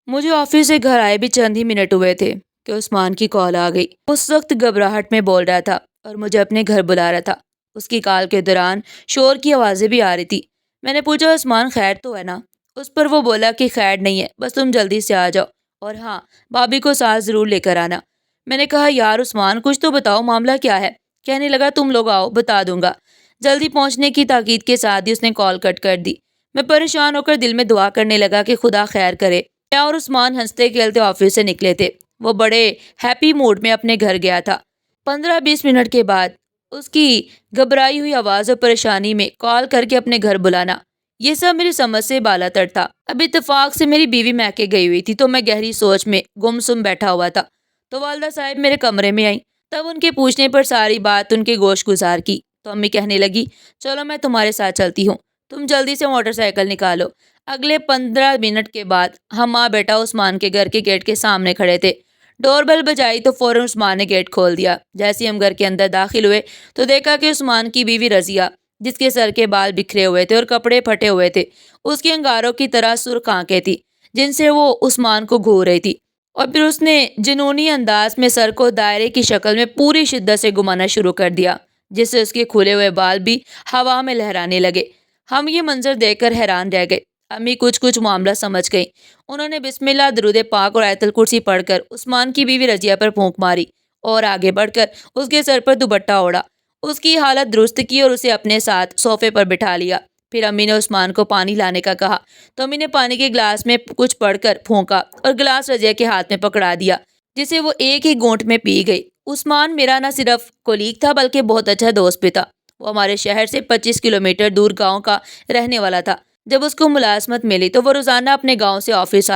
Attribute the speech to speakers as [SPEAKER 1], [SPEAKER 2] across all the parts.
[SPEAKER 1] مجھے آفس سے گھر آئے بھی چند ہی منٹ ہوئے تھے کہ عثمان کی کال آ گئی۔ اس وقت گھبراہٹ میں بول رہا تھا اور مجھے اپنے گھر بلا رہا تھا۔ اس کی کال کے دوران شور کی آوازیں بھی آ رہی تھی۔ میں نے پوچھا عثمان خیر تو ہے نا؟ اس پر وہ بولا کہ خیر نہیں ہے، بس تم جلدی سے آ جاؤ، اور ہاں بھابھی کو ساتھ ضرور لے کر آنا۔ میں نے کہا یار عثمان کچھ تو بتاؤ، معاملہ کیا ہے؟ کہنے لگا تم لوگ آؤ بتا دوں گا۔ جلدی پہنچنے کی تاکید کے ساتھ ہی اس نے کال کٹ کر دی۔ میں پریشان ہو کر دل میں دعا کرنے لگا کہ خدا خیر کرے۔ میں اور عثمان ہنستے کھیلتے آفس سے نکلے تھے۔ وہ بڑے ہیپی موڈ میں اپنے گھر گیا تھا۔ 15-20 منٹ کے بعد اس کی گھبرائی ہوئی آواز اور پریشانی میں کال کر کے اپنے گھر بلانا، یہ سب میری سمجھ سے بالا تر تھا۔ اب اتفاق سے میری بیوی میکے گئی ہوئی تھی، تو میں گہری سوچ میں گم سم بیٹھا ہوا تھا۔ تو والدہ صاحب میرے کمرے میں آئیں۔ تب ان کے پوچھنے پر ساری بات ان کے گوش گزار کی تو امی کہنے لگی چلو میں تمہارے ساتھ چلتی ہوں، تم جلدی سے موٹر سائیکل نکالو۔ اگلے 15 منٹ کے بعد ہم ماں بیٹا عثمان کے گھر کے گیٹ کے سامنے کھڑے تھے۔ ڈور بیل بجائی تو فوراً عثمان نے گیٹ کھول دیا۔ جیسے ہم گھر کے اندر داخل ہوئے تو دیکھا کہ عثمان کی بیوی رضیہ، جس کے سر کے بال بکھرے ہوئے تھے اور کپڑے پھٹے ہوئے تھے، اس کی انگاروں کی طرح سرخ آنکھیں تھی جن سے وہ عثمان کو گھور رہی تھی، اور پھر اس نے جنونی انداز میں سر کو دائرے کی شکل میں پوری شدت سے گھمانا شروع کر دیا، جس سے اس کے کھلے ہوئے بال بھی ہوا میں لہرانے لگے۔ ہم یہ منظر دیکھ کر حیران رہ گئے۔ امی کچھ معاملہ سمجھ گئیں۔ انہوں نے بسم اللہ درود پاک اور آیت الکرسی پڑھ کر عثمان کی بیوی رضیہ پر پھونک ماری اور آگے بڑھ کر اس کے سر پر دوپٹہ اوڑھا، اس کی حالت درست کی اور اسے اپنے ساتھ صوفے پر بٹھا لیا۔ پھر امی نے عثمان کو پانی لانے کا کہا تو امی نے پانی کے گلاس میں کچھ پڑھ کر پھونکا اور گلاس رضیہ کے ہاتھ میں پکڑا دیا، جسے وہ ایک ہی گھونٹ میں پی گئی۔ عثمان میرا نہ صرف کولیگ تھا بلکہ بہت اچھا دوست بھی تھا۔ وہ ہمارے شہر سے 25 کلومیٹر دور گاؤں کا رہنے والا تھا۔ جب اس کو ملازمت ملی تو وہ روزانہ اپنے گاؤں سے آفس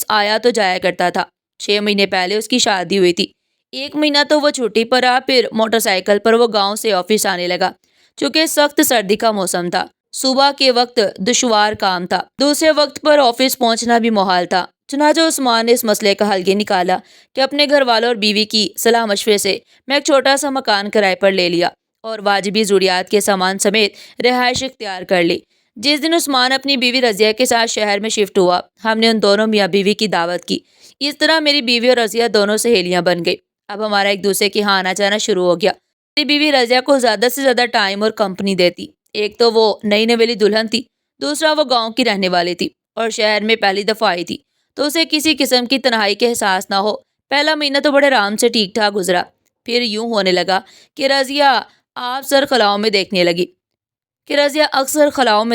[SPEAKER 1] آیا تو جایا کرتا تھا۔ 6 مہینے پہلے اس کی شادی ہوئی تھی۔ 1 مہینہ تو وہ چھٹی پر رہا، پھر موٹر سائیکل پر وہ گاؤں سے آفس آنے لگا۔ چونکہ سخت سردی کا موسم تھا، صبح کے وقت دشوار کام تھا، دوسرے وقت پر آفس پہنچنا بھی محال تھا۔ چنانچہ عثمان نے اس مسئلے کا حل یہ نکالا کہ اپنے گھر والوں اور بیوی کی صلاح مشورے سے میں ایک چھوٹا سا مکان کرائے پر لے لیا اور واجبی ضروریات کے سامان سمیت رہائش اختیار کر لی۔ جس دن عثمان اپنی بیوی رضیہ کے ساتھ شہر میں شفٹ ہوا، ہم نے ان دونوں میاں بیوی کی دعوت کی۔ اس طرح میری بیوی اور رضیہ دونوں سہیلیاں بن گئی۔ اب ہمارا ایک دوسرے کے ہاں آنا جانا شروع ہو گیا۔ میری بیوی رضیہ کو زیادہ سے زیادہ ٹائم اور کمپنی دیتی۔ ایک تو وہ نئی نویلی دلہن تھی، دوسرا وہ گاؤں کی رہنے والی تھی اور شہر میں پہلی دفعہ آئی تھی، تو اسے کسی قسم کی تنہائی کے احساس نہ ہو۔ پہلا مہینہ تو بڑے آرام سے ٹھیک ٹھاک گزرا، پھر یوں ہونے لگا کہ رضیہ اکثر خلاؤں میں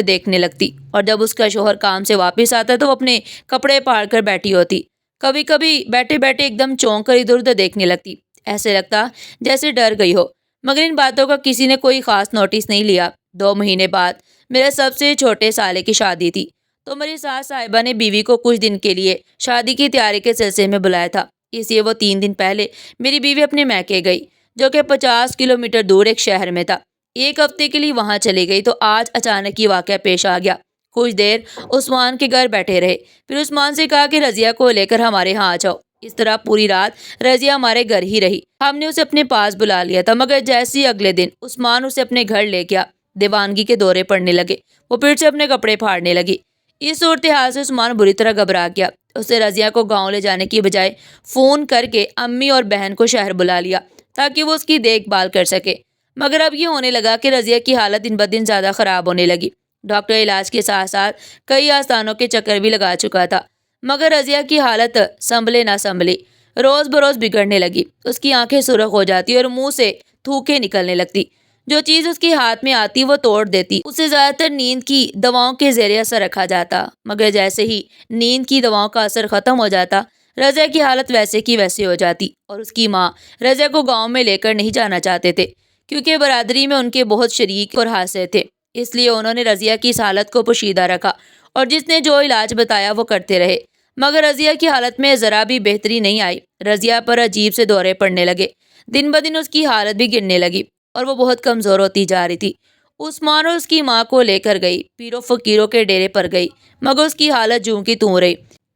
[SPEAKER 1] دیکھنے لگتی، اور جب اس کا شوہر کام سے واپس آتا تو وہ اپنے کپڑے پھاڑ کر بیٹھی ہوتی۔ کبھی کبھی بیٹھے بیٹھے ایک دم چونک کر ادھر ادھر دیکھنے لگتی، ایسے لگتا جیسے ڈر گئی ہو، مگر ان باتوں کا کسی نے کوئی خاص نوٹس نہیں لیا۔ 2 مہینے بعد میرے سب سے چھوٹے سالے کی شادی تھی، تو میری ساس صاحبہ نے بیوی کو کچھ دن کے لیے شادی کی تیاری کے سلسلے میں بلایا تھا، اس لیے وہ 3 دن پہلے میری بیوی اپنے میکے گئی، جو کہ 50 کلومیٹر دور ایک شہر میں تھا۔ 1 ہفتے کے لیے وہاں چلی گئی تو آج اچانک یہ واقعہ پیش آ گیا۔ کچھ دیر عثمان کے گھر بیٹھے رہے، پھر عثمان سے کہا کہ رضیہ کو لے کر ہمارے ہاں آ جاؤ۔ اس طرح پوری رات رضیہ ہمارے گھر ہی رہی۔ ہم نے اسے اپنے پاس بلا لیا تھا، مگر جیسے ہی اگلے دن عثمان اسے اپنے گھر لے گیا، دیوانگی کے دورے پڑنے لگے، وہ پھر سے اپنے کپڑے پھاڑنے لگی۔ اس صورتحال سے عثمان بری طرح گھبرا گیا۔ اس نے رضیہ کو گاؤں لے جانے کی بجائے فون کر کے امی اور بہن کو شہر بلا لیا تاکہ وہ اس کی دیکھ بھال کر سکے۔ مگر اب یہ ہونے لگا کہ رضیہ کی حالت دن بدن زیادہ خراب ہونے لگی۔ ڈاکٹر علاج کے ساتھ ساتھ کئی آستانوں کے چکر بھی لگا چکا تھا، مگر رضیہ کی حالت سنبھلے نہ سنبھلی، روز بروز بگڑنے لگی۔ اس کی آنکھیں سرخ ہو جاتی اور منہ سے تھوکیں نکلنے لگتی، جو چیز اس کے ہاتھ میں آتی وہ توڑ دیتی۔ اسے زیادہ تر نیند کی دواؤں کے زیر اثر رکھا جاتا، مگر جیسے ہی نیند کی دواؤں کا اثر ختم ہو جاتا، رضیہ کی حالت ویسے کی ویسے ہو جاتی، اور اس کی ماں رضیہ کو گاؤں میں لے کر نہیں جانا چاہتے تھے، کیونکہ برادری میں ان کے بہت شریک اور حاسد تھے۔ اس لیے انہوں نے رضیہ کی اس حالت کو پوشیدہ رکھا اور جس نے جو علاج بتایا وہ کرتے رہے، مگر رضیہ کی حالت میں ذرا بھی بہتری نہیں آئی۔ رضیہ پر عجیب سے دورے پڑنے لگے، دن بدن اس کی حالت بھی گرنے لگی اور وہ بہت کمزور ہوتی جا رہی تھی۔ عثمان اور اس کی ماں کو لے کر گئی، پیروں فقیروں کے ڈیرے پر گئی، مگر اس کی حالت جوں کی توں رہی۔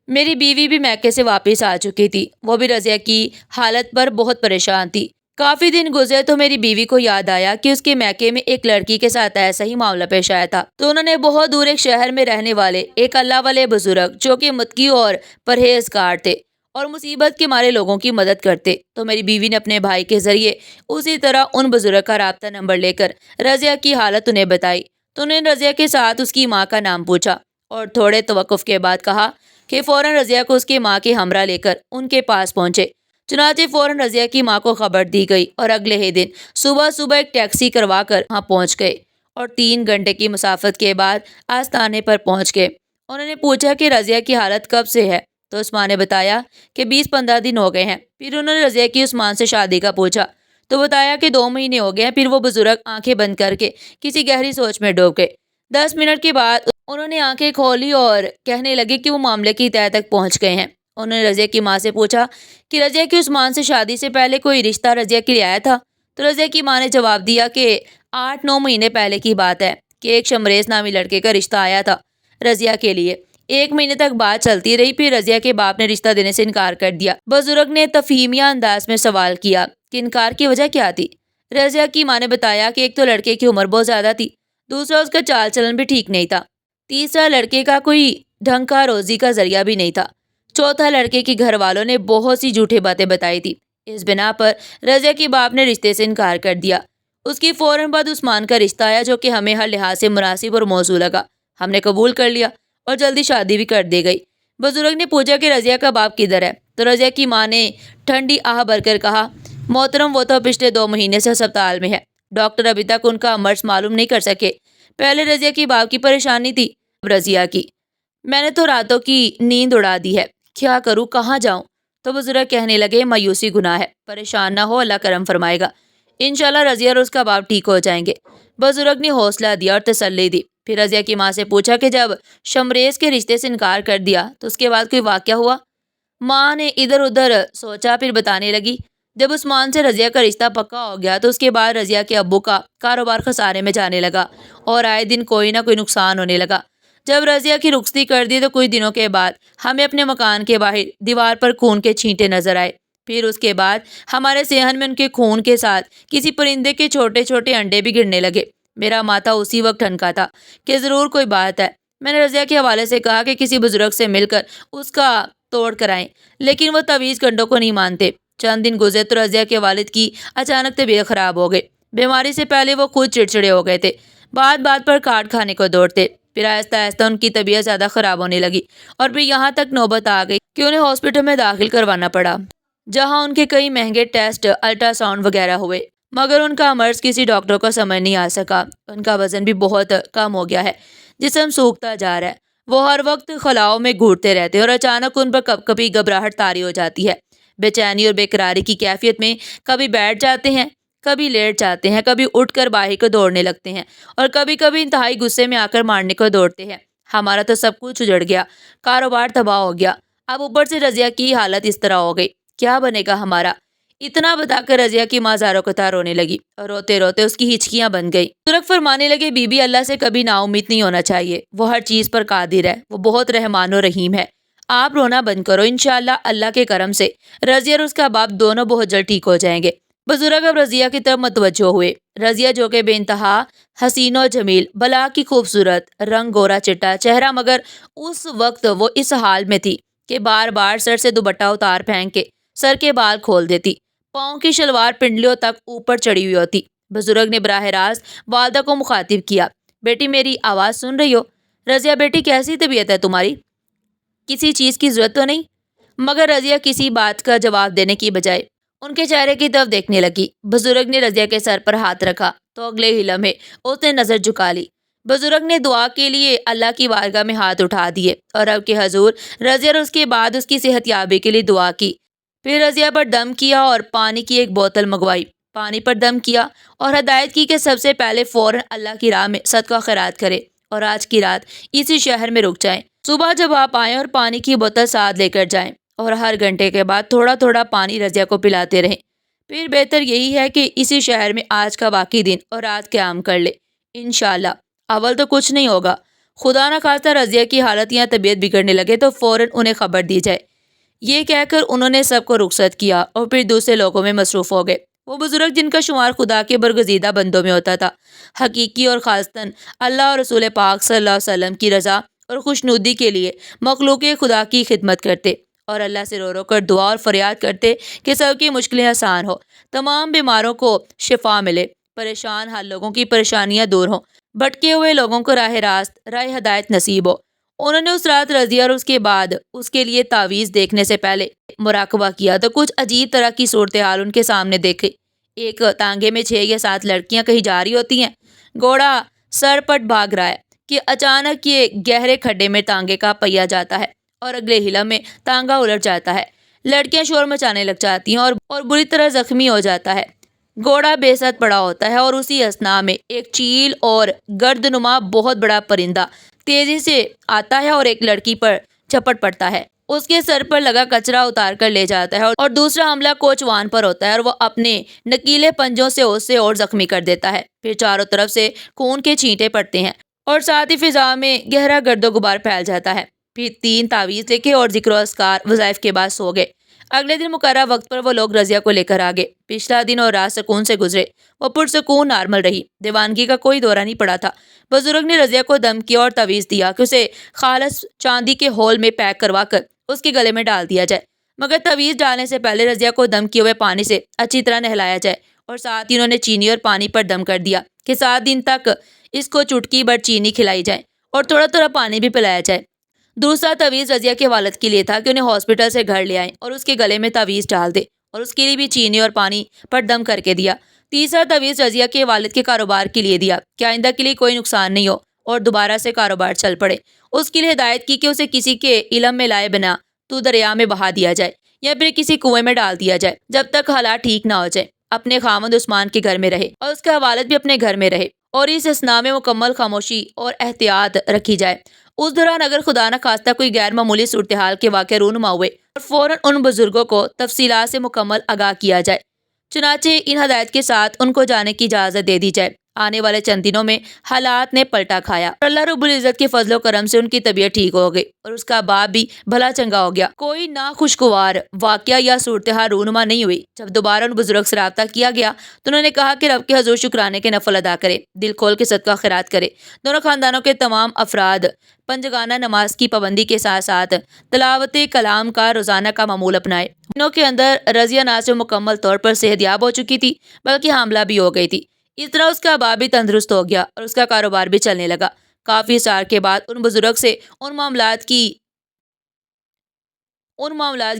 [SPEAKER 1] میری بیوی بھی میکے سے واپس آ چکی تھی، وہ بھی رضیہ کی حالت پر بہت پریشان تھی۔ کافی دن گزرے تو میری بیوی کو یاد آیا کہ اس کے میکے میں ایک لڑکی کے ساتھ ایسا ہی معاملہ پیش آیا تھا۔ تو انہوں نے بہت دور ایک شہر میں رہنے والے ایک اللہ والے بزرگ جو کہ متقی اور پرہیزگار تھے اور مصیبت کے مارے لوگوں کی مدد کرتے، تو میری بیوی نے اپنے بھائی کے ذریعے اسی طرح ان بزرگ کا رابطہ نمبر لے کر رضیہ کی حالت انہیں بتائی۔ تو انہوں نے رضیہ کے ساتھ اس کی ماں کا نام پوچھا اور تھوڑے توقف کے بعد کہا کہ فوراً رضیہ کو اس کی ماں کے ہمراہ لے کر ان کے پاس پہنچے۔ چنانچہ فوراً رضیہ کی ماں کو خبر دی گئی اور اگلے ہی دن صبح ایک ٹیکسی کروا کر وہاں پہنچ گئے اور 3 گھنٹے کی مسافت کے بعد آستانے پر پہنچ گئے۔ انہوں نے پوچھا کہ رضیہ کی حالت کب سے ہے، تو عثمان نے بتایا کہ 20-15 دن ہو گئے ہیں۔ پھر انہوں نے رضیہ کی عثمان سے شادی کا پوچھا تو بتایا کہ 2 مہینے ہو گئے ہیں۔ پھر وہ بزرگ آنکھیں بند کر کے کسی گہری سوچ میں ڈوب گئے۔ 10 منٹ کے بعد انہوں نے آنکھیں کھولی اور کہنے لگے کہ وہ معاملے کی تہہ تک پہنچ گئے ہیں۔ انہوں نے رضیہ کی ماں سے پوچھا کہ رضیہ کی عثمان سے شادی سے پہلے کوئی رشتہ رضیہ کے لیے آیا تھا، تو رضیہ کی ماں نے جواب دیا کہ 8-9 مہینے پہلے کی بات ہے کہ ایک شمریز نامی لڑکے کا رشتہ آیا تھا رضیہ کے لیے۔ 1 مہینے تک بات چلتی رہی، پھر رضیہ کے باپ نے رشتہ دینے سے انکار کر دیا۔ بزرگ نے تفہیمیہ انداز میں سوال کیا کہ انکار کی وجہ کیا تھی؟ رضیہ کی ماں نے بتایا کہ ایک تو لڑکے کی عمر بہت زیادہ تھی، دوسرا اس کا چال چلن بھی ٹھیک نہیں تھا، تیسرا لڑکے کا کوئی ڈھنگ کا روزی کا ذریعہ بھی نہیں تھا، چوتھا لڑکے کے گھر والوں نے بہت سی جھوٹی باتیں بتائی تھی۔ اس بنا پر رضیہ کے باپ نے رشتے سے انکار کر دیا۔ اس کی فوراً بعد عثمان کا رشتہ آیا جو کہ ہمیں ہر لحاظ سے مناسب اور موزوں لگا، ہم نے قبول کر لیا اور جلدی شادی بھی کر دی گئی۔ بزرگ نے پوچھا کہ رضیہ کا باپ کدھر ہے؟ تو رضیہ کی ماں نے ٹھنڈی آہ بھر کر کہا، محترم وہ تو پچھلے 2 مہینے سے ہسپتال میں ہے، ڈاکٹر ابھی تک ان کا مرض معلوم نہیں کر سکے۔ پہلے رضیہ کی باپ کی پریشانی تھی، اب رضیہ کی۔ میں نے تو راتوں کی نیند اڑا دی ہے، کیا کروں، کہاں جاؤں؟ تو بزرگ کہنے لگے، مایوسی گناہ ہے، پریشان نہ ہو، اللہ کرم فرمائے گا، انشاءاللہ رضیہ اور اس کا باپ ٹھیک ہو جائیں گے۔ بزرگ نے حوصلہ دیا اور تسلی دی۔ پھر رضیہ کی ماں سے پوچھا کہ جب شمریز کے رشتے سے انکار کر دیا تو اس کے بعد کوئی واقعہ ہوا؟ ماں نے ادھر ادھر سوچا، پھر بتانے لگی، جب عثمان سے رضیہ کا رشتہ پکا ہو گیا تو اس کے بعد رضیہ کے ابو کا کاروبار خسارے میں جانے لگا اور آئے دن کوئی نہ کوئی نقصان ہونے لگا۔ جب رضیہ کی رخصتی کر دی تو کچھ دنوں کے بعد ہمیں اپنے مکان کے باہر دیوار پر خون کے چھینٹے نظر آئے۔ پھر اس کے بعد ہمارے صحن میں ان کے خون کے ساتھ کسی پرندے کے چھوٹے چھوٹے انڈے بھی گرنے لگے۔ میرا ماتھا اسی وقت ٹھنکا تھا کہ ضرور کوئی بات ہے۔ میں نے رضیہ کے حوالے سے کہا کہ کسی بزرگ سے مل کر اس کا توڑ کرائیں، لیکن وہ تعویذ گنڈوں کو نہیں مانتے۔ چند دن گزرے تو رضیہ کے والد کی اچانک طبیعت خراب ہو گئی۔ بیماری سے پہلے وہ خود چڑچڑے ہو گئے تھے، بات بات پر کاٹ کھانے کو دوڑتے۔ پھر آہستہ آہستہ ان کی طبیعت زیادہ خراب ہونے لگی اور پھر یہاں تک نوبت آ گئی کہ انہیں ہاسپٹل میں داخل کروانا پڑا، جہاں ان کے کئی مہنگے ٹیسٹ، الٹرا ساؤنڈ وغیرہ ہوئے، مگر ان کا مرض کسی ڈاکٹر کو سمجھ نہیں آ سکا۔ ان کا وزن بھی بہت کم ہو گیا ہے، جسم سوکھتا جا رہا ہے، وہ ہر وقت خلاؤں میں گھوٹتے رہتے ہیں اور اچانک ان پر کبھی گھبراہٹ طاری ہو جاتی ہے، بے چینی اور بے قراری کی کیفیت میں کبھی بیٹھ جاتے ہیں، کبھی لیٹ جاتے ہیں، کبھی اٹھ کر باہر کو دوڑنے لگتے ہیں اور کبھی انتہائی غصے میں آ کر مارنے کو دوڑتے ہیں۔ ہمارا تو سب کچھ اجڑ گیا، کاروبار تباہ ہو گیا، اب اوپر سے رضیہ کی حالت اس طرح ہو گئی، کیا بنے گا ہمارا؟ اتنا بتا کر رضیہ کی ماں زاروں قطار رونے لگی اور روتے روتے اس کی ہچکیاں بن گئی۔ بزرگ فرمانے لگے، بی بی اللہ سے کبھی نا امید نہیں ہونا چاہیے، وہ ہر چیز پر قادر ہے، وہ بہت رحمان و رحیم ہے، آپ رونا بند کرو، انشاءاللہ اللہ کے کرم سے رضیہ اور اس کا باپ دونوں بہت جلد ٹھیک ہو جائیں گے۔ بزرگ اب رضیہ کی طرف متوجہ ہوئے۔ رضیہ جو کہ بے انتہا حسین و جمیل، بلا کی خوبصورت، رنگ گورا چٹا چہرہ، مگر اس وقت وہ اس حال میں تھی کہ بار بار سر سے دوپٹہ اتار پھینک کے سر کے بال کھول دیتی، پاؤں کی شلوار پنڈلیوں تک اوپر چڑھی ہوئی ہوتی۔ بزرگ نے براہ راست والدہ کو مخاطب کیا، بیٹی میری آواز سن رہی ہو؟ رضیہ بیٹی کیسی طبیعت ہے تمہاری؟ کسی چیز کی ضرورت تو نہیں؟ مگر رضیہ کسی بات کا جواب دینے کی بجائے ان کے چہرے کی طرف دیکھنے لگی۔ بزرگ نے رضیہ کے سر پر ہاتھ رکھا تو اگلے ہی لمحے اس نے نظر جھکا لی۔ بزرگ نے دعا کے لیے اللہ کی بارگاہ میں ہاتھ اٹھا دیے اور اب کہ حضور رضیہ اور اس کے بعد اس کی صحت یابی کے لیے دعا کی۔ پھر رضیہ پر دم کیا اور پانی کی ایک بوتل منگوائی، پانی پر دم کیا اور ہدایت کی کہ سب سے پہلے فوراً اللہ کی راہ میں صدقہ خیرات کرے اور آج کی رات اسی شہر میں رک جائیں۔ صبح جب آپ آئیں اور پانی کی بوتل ساتھ لے کر جائیں اور ہر گھنٹے کے بعد تھوڑا تھوڑا پانی رضیہ کو پلاتے رہیں۔ پھر بہتر یہی ہے کہ اسی شہر میں آج کا باقی دن اور رات قیام کر لے، انشاءاللہ اول تو کچھ نہیں ہوگا، خدا نہ خواستہ رضیہ کی حالت یا طبیعت بگڑنے لگے تو فوراً انہیں خبر دی جائے۔ یہ کہہ کر انہوں نے سب کو رخصت کیا اور پھر دوسرے لوگوں میں مصروف ہو گئے۔ وہ بزرگ جن کا شمار خدا کے برگزیدہ بندوں میں ہوتا تھا، حقیقی اور خاصتاً اللہ اور رسول پاک صلی اللہ علیہ وسلم کی رضا اور خوشنودی کے لیے مخلوق خدا کی خدمت کرتے اور اللہ سے رو رو کر دعا اور فریاد کرتے کہ سب کی مشکلیں آسان ہو، تمام بیماروں کو شفا ملے، پریشان حال لوگوں کی پریشانیاں دور ہوں، بھٹکے ہوئے لوگوں کو راہ ہدایت نصیب ہو۔ انہوں نے اس رات رضی اور اس کے بعد اس کے لیے تعویذ دیکھنے سے پہلے مراقبہ کیا تو کچھ عجیب طرح کی صورتحال ان کے سامنے دیکھی۔ ایک تانگے میں 6 یا 7 لڑکیاں کہیں جا رہی ہوتی ہیں، گھوڑا سر پٹ بھاگ رہا ہے کہ اچانک یہ گہرے کھڈے میں تانگے کا پہیا جاتا ہے اور اگلے ہلا میں تانگا الٹ جاتا ہے، لڑکیاں شور مچانے لگ جاتی ہیں اور بری طرح زخمی ہو جاتا ہے، گھوڑا بے ست پڑا ہوتا ہے اور اسی اثنا میں ایک چیل اور گردنما بہت بڑا پرندہ تیزی سے آتا ہے اور ایک لڑکی پر جھپٹ پڑتا ہے، اس کے سر پر لگا کچرا اتار کر لے جاتا ہے اور دوسرا حملہ کوچوان پر ہوتا ہے اور وہ اپنے نکیلے پنجوں سے اسے اور زخمی کر دیتا ہے۔ پھر چاروں طرف سے خون کے چھینٹے پڑتے ہیں اور ساتھ ہی فضا میں گہرا گرد و غبار پھیل جاتا ہے۔ پھر 3 تعویذ لکھے اور ذکر و اذکار وظائف کے بعد سو گئے۔ اگلے دن مقررہ وقت پر وہ لوگ رضیہ کو لے کر آگے۔ پچھلا دن اور رات سکون سے گزرے، وہ پرسکون نارمل رہی، دیوانگی کا کوئی دورہ نہیں پڑا تھا۔ بزرگ نے رضیہ کو دم کیا اور تعویذ دیا کہ اسے خالص چاندی کے ہول میں پیک کروا کر اس کے گلے میں ڈال دیا جائے، مگر تعویذ ڈالنے سے پہلے رضیہ کو دم کیے ہوئے پانی سے اچھی طرح نہلایا جائے اور ساتھ ہی انہوں نے چینی اور پانی پر دم کر دیا کہ 7 دن تک اس کو چٹکی بھر چینی کھلائی جائے اور تھوڑا تھوڑا پانی بھی پلایا جائے۔ دوسرا تعویذ رضیہ کے والد کے لیے تھا کہ انہیں ہاسپٹل سے گھر لے آئیں اور اس کے گلے میں تعویذ ڈال دے اور اس کے لیے بھی چینی اور پانی پر دم کر کے دیا۔ تیسرا تعویذ رضیہ کے والد کے کاروبار کے لیے دیا کہ آئندہ کے لیے کوئی نقصان نہیں ہو اور دوبارہ سے کاروبار چل پڑے۔ اس کے لیے ہدایت کی کہ اسے کسی کے علم میں لائے بنا تو دریا میں بہا دیا جائے یا پھر کسی کنویں میں ڈال دیا جائے جب تک حالات ٹھیک نہ ہو جائے، اپنے خاوند عثمان کے گھر میں رہے اور اس کا والد بھی اپنے گھر میں رہے اور اس اثنا میں مکمل خاموشی اور احتیاط رکھی جائے۔ اس دوران اگر خدا نہ خواستہ کوئی غیر معمولی صورتحال کے واقع رونما ہوئے اور فوراً ان بزرگوں کو تفصیلات سے مکمل آگاہ کیا جائے، چنانچہ ان ہدایت کے ساتھ ان کو جانے کی اجازت دے دی جائے۔ آنے والے چند دنوں میں حالات نے پلٹا کھایا اور اللہ رب العزت کے فضل و کرم سے ان کی طبیعت ٹھیک ہو گئی اور اس کا باپ بھی بھلا چنگا ہو گیا۔ کوئی ناخوشگوار واقعہ یا صورتحال رونما نہیں ہوئی۔ جب دوبارہ ان بزرگ سے رابطہ کیا گیا تو انہوں نے کہا کہ رب کے حضور شکرانے کے نفل ادا کرے، دل کھول کے صدقہ خیرات کرے، دونوں خاندانوں کے تمام افراد پنجگانہ نماز کی پابندی کے ساتھ ساتھ تلاوت کلام کا روزانہ کا معمول اپنائے۔ دنوں کے اندر رضیہ نہ صرف مکمل طور پر صحت یاب ہو چکی تھی بلکہ حاملہ بھی ہو گئی تھی۔ اس طرح اس کا باپ بھی تندرست ہو گیا اور اس کا کاروبار بھی چلنے لگا۔ کافی اصرار کے بعد ان بزرگ سے ان معاملات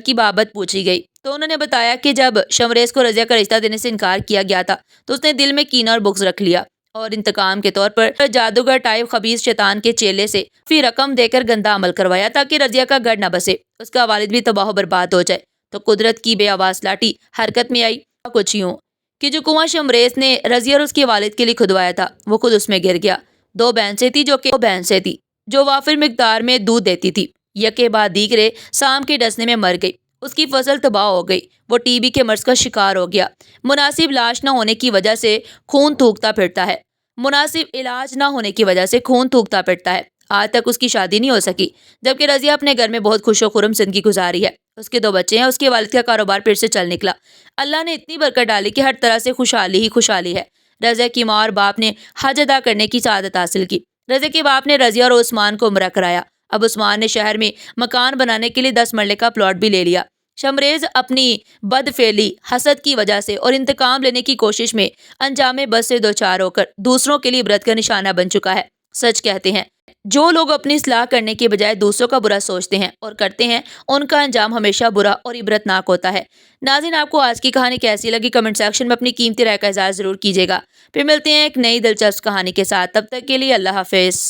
[SPEAKER 1] کی بابت پوچھی گئی تو انہوں نے بتایا کہ جب شمریز کو رضیہ کا رشتہ دینے سے انکار کیا گیا تھا تو اس نے دل میں کینہ اور بغض رکھ لیا اور انتقام کے طور پر جادوگر ٹائپ خبیث شیطان کے چیلے سے فی رقم دے کر گندا عمل کروایا تاکہ رضیہ کا گھر نہ بسے، اس کا والد بھی تباہ و برباد ہو جائے۔ تو قدرت کی بے آواز لاٹھی حرکت میں آئی، کچھ یوں کہ جو کنواں شمریز نے رضیہ اور اس کے والد کے لیے کھدوایا تھا وہ خود اس میں گر گیا۔ 2 بھینسیں تھی جو وافر مقدار میں دودھ دیتی تھی، یکے بعد دیگرے سام کے ڈسنے میں مر گئی، اس کی فصل تباہ ہو گئی، وہ ٹی بی کے مرض کا شکار ہو گیا، مناسب علاج نہ ہونے کی وجہ سے خون تھوکتا پھرتا ہے۔ آج تک اس کی شادی نہیں ہو سکی، جبکہ رضیہ اپنے گھر میں بہت خوش و خرم زندگی گزاری ہے۔ اس کے 2 بچے ہیں، اس کے والد کا کاروبار پھر سے چل نکلا، اللہ نے اتنی برکت ڈالی کہ ہر طرح سے خوشحالی ہی خوشحالی ہے۔ رضیہ کی ماں اور باپ نے حج ادا کرنے کی سعادت حاصل کی۔ رضیہ کے باپ نے رضیہ اور عثمان کو عمرہ کرایا۔ اب عثمان نے شہر میں مکان بنانے کے لیے 10 مرلے کا پلاٹ بھی لے لیا۔ شمریز اپنی بدفعلی، حسد کی وجہ سے اور انتقام لینے کی کوشش میں انجام بد سے دوچار ہو کر دوسروں کے لیے عبرت کا نشانہ بن چکا ہے۔ سچ کہتے ہیں جو لوگ اپنی اصلاح کرنے کے بجائے دوسروں کا برا سوچتے ہیں اور کرتے ہیں ان کا انجام ہمیشہ برا اور عبرت ناک ہوتا ہے۔ ناظرین، آپ کو آج کی کہانی کیسی لگی کمنٹ سیکشن میں اپنی قیمتی رائے کا اظہار ضرور کیجیے گا۔ پھر ملتے ہیں ایک نئی دلچسپ کہانی کے ساتھ، تب تک کے لیے اللہ حافظ۔